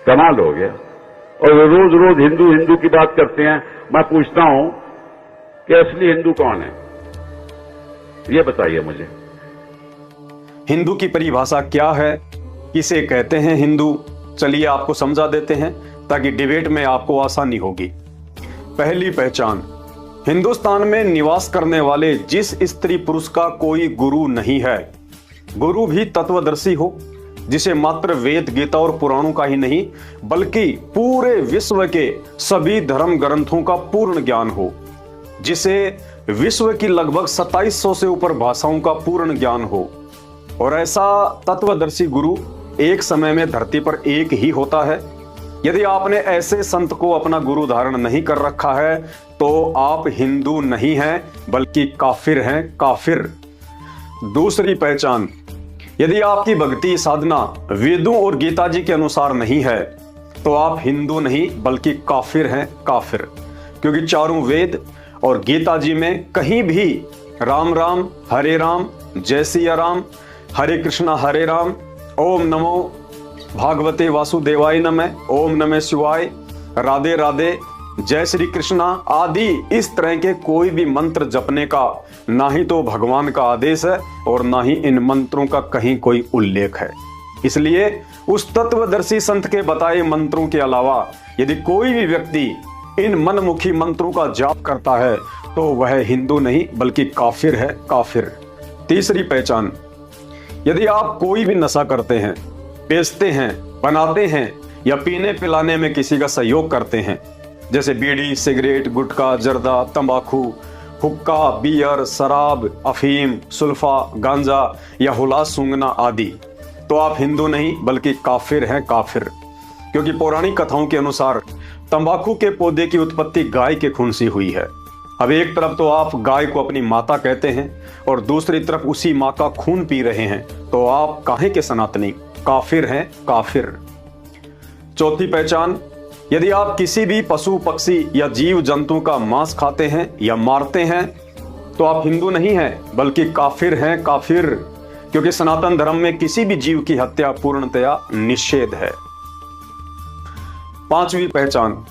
कमाल हो गया। और रोज रोज हिंदू हिंदू की बात करते हैं। मैं पूछता हूं कि असली हिंदू कौन है, ये बताइए मुझे। हिंदू की परिभाषा क्या है, किसे कहते हैं हिंदू, चलिए आपको समझा देते हैं ताकि डिबेट में आपको आसानी होगी। पहली पहचान, हिंदुस्तान में निवास करने वाले जिस स्त्री पुरुष का कोई गुरु नहीं है, गुरु भी तत्वदर्शी हो, जिसे मात्र वेद गीता और पुराणों का ही नहीं बल्कि पूरे विश्व के सभी धर्म ग्रंथों का पूर्ण ज्ञान हो, जिसे विश्व की लगभग 2700 से ऊपर भाषाओं का पूर्ण ज्ञान हो। और ऐसा तत्वदर्शी गुरु एक समय में धरती पर एक ही होता है। यदि आपने ऐसे संत को अपना गुरु धारण नहीं कर रखा है तो आप हिंदू नहीं हैं बल्कि काफिर हैं, काफिर। दूसरी पहचान, यदि आपकी भक्ति साधना वेदों और गीता जी के अनुसार नहीं है तो आप हिंदू नहीं बल्कि काफिर हैं, काफिर। क्योंकि चारों वेद और गीता जी में कहीं भी राम राम, हरे राम, जय सिया राम, हरे कृष्णा हरे राम, ओम नमो भागवते वासुदेवाय नमः, ओम नमः शिवाय, राधे राधे, जय श्री कृष्णा आदि इस तरह के कोई भी मंत्र जपने का ना ही तो भगवान का आदेश है और ना ही इन मंत्रों का कहीं कोई उल्लेख है। इसलिए उस तत्वदर्शी संत के बताए मंत्रों के अलावा यदि कोई भी व्यक्ति इन मनमुखी मंत्रों का जाप करता है तो वह हिंदू नहीं बल्कि काफिर है, काफिर। तीसरी पहचान, यदि आप कोई भी नशा करते हैं, बेचते हैं, बनाते हैं या पीने पिलाने में किसी का सहयोग करते हैं, जैसे बीड़ी, सिगरेट, गुटखा, जर्दा, तंबाकू, हुक्का, बियर, शराब, अफीम, सुल्फा, गांजा या हुलास सूंघना आदि, तो आप हिंदू नहीं बल्कि काफिर हैं, काफिर। क्योंकि पौराणिक कथाओं के अनुसार तंबाकू के पौधे की उत्पत्ति गाय के खून से हुई है। अब एक तरफ तो आप गाय को अपनी माता कहते हैं और दूसरी तरफ उसी माँ का खून पी रहे हैं, तो आप काहे के सनातनी, काफिर हैं, काफिर। चौथी पहचान, यदि आप किसी भी पशु पक्षी या जीव जंतु का मांस खाते हैं या मारते हैं तो आप हिंदू नहीं हैं बल्कि काफिर हैं, काफिर। क्योंकि सनातन धर्म में किसी भी जीव की हत्या पूर्णतया निषेध है। पांचवी पहचान,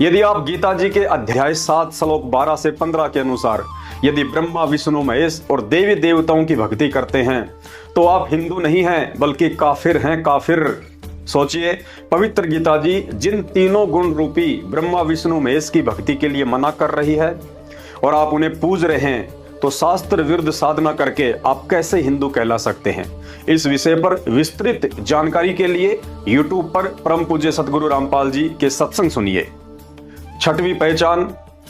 यदि आप गीता जी के अध्याय 7 श्लोक 12 से 15 के अनुसार यदि ब्रह्मा विष्णु महेश और देवी देवताओं की भक्ति करते हैं तो आप हिंदू नहीं हैं बल्कि काफिर हैं, काफिर। सोचिए, पवित्र गीता जी जिन तीनों गुण रूपी ब्रह्मा विष्णु महेश की भक्ति के लिए मना कर रही है और आप उन्हें पूज रहे हैं, तो शास्त्र विरुद्ध साधना करके आप कैसे हिंदू कहला सकते हैं? इस विषय पर विस्तृत जानकारी के लिए YouTube पर परम पूज्य सतगुरु रामपाल जी के सत्संग सुनिए। छठवीं पहचान,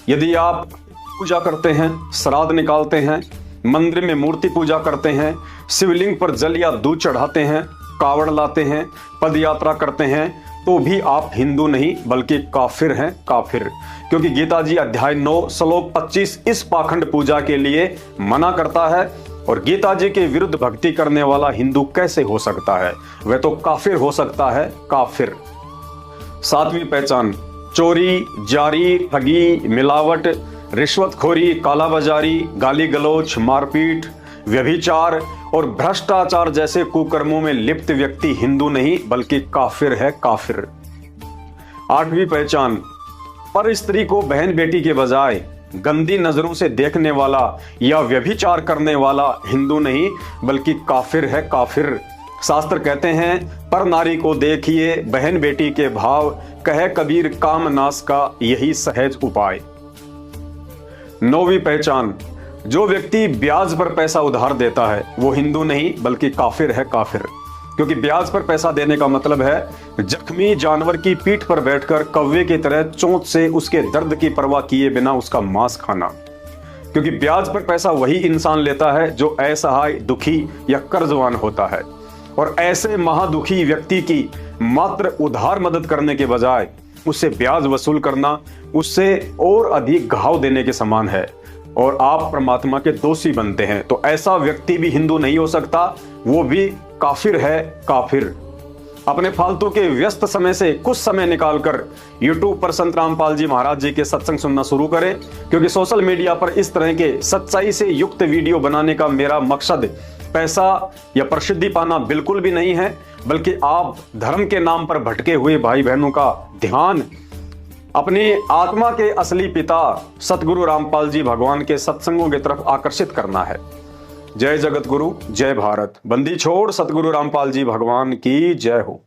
यदि आप पूजा करते हैं, श्राद्ध निकालते हैं, मंदिर में मूर्ति पूजा करते हैं, शिवलिंग पर जल या दूध चढ़ाते हैं, कावड़ लाते हैं, पद यात्रा करते हैं, तो भी आप हिंदू नहीं बल्कि काफिर हैं, काफिर। क्योंकि गीता जी अध्याय 9 श्लोक 25 इस पाखंड पूजा के लिए मना करता है और गीता जी के विरुद्ध भक्ति करने वाला हिंदू कैसे हो सकता है? वह तो काफिर हो सकता है, काफिर। सातवीं पहचान, चोरी, जारी, ठगी, मिलावट, रिश्वतखोरी, कालाबाजारी, गाली गलौच, मारपीट, व्यभिचार और भ्रष्टाचार जैसे कुकर्मों में लिप्त व्यक्ति हिंदू नहीं बल्कि काफिर है, काफिर। आठवीं पहचान, पर स्त्री को बहन बेटी के बजाय गंदी नजरों से देखने वाला या व्यभिचार करने वाला हिंदू नहीं बल्कि काफिर है, काफिर। शास्त्र कहते हैं, पर नारी को देखिए बहन बेटी के भाव, कहे कबीर काम नाश का यही सहज उपाय। नौवीं पहचान, जो व्यक्ति ब्याज पर पैसा उधार देता है वो हिंदू नहीं बल्कि काफिर है, काफिर। क्योंकि ब्याज पर पैसा देने का मतलब है जख्मी जानवर की पीठ पर बैठकर कौवे की तरह चोंच से उसके दर्द की परवाह किए बिना उसका मांस खाना। क्योंकि ब्याज पर पैसा वही इंसान लेता है जो असहाय, दुखी या कर्जवान होता है, और ऐसे महादुखी व्यक्ति की मात्र उधार मदद करने के बजाय उससे ब्याज वसूल करना उससे और अधिक घाव देने के समान है और आप परमात्मा के दोषी बनते हैं। तो ऐसा व्यक्ति भी हिंदू नहीं हो सकता, वो भी काफिर है, काफिर। अपने फालतू के व्यस्त समय से कुछ समय निकालकर YouTube पर संत रामपाल जी महाराज जी के सत्संग सुनना शुरू करें, क्योंकि सोशल मीडिया पर इस तरह के सच्चाई से युक्त वीडियो बनाने का मेरा मकसद पैसा या प्रसिद्धि पाना बिल्कुल भी नहीं है, बल्कि आप धर्म के नाम पर भटके हुए भाई बहनों का ध्यान अपनी आत्मा के असली पिता सतगुरु रामपाल जी भगवान के सत्संगों की तरफ आकर्षित करना है। जय जगत गुरु, जय भारत। बंदी छोड़ सतगुरु रामपाल जी भगवान की जय हो।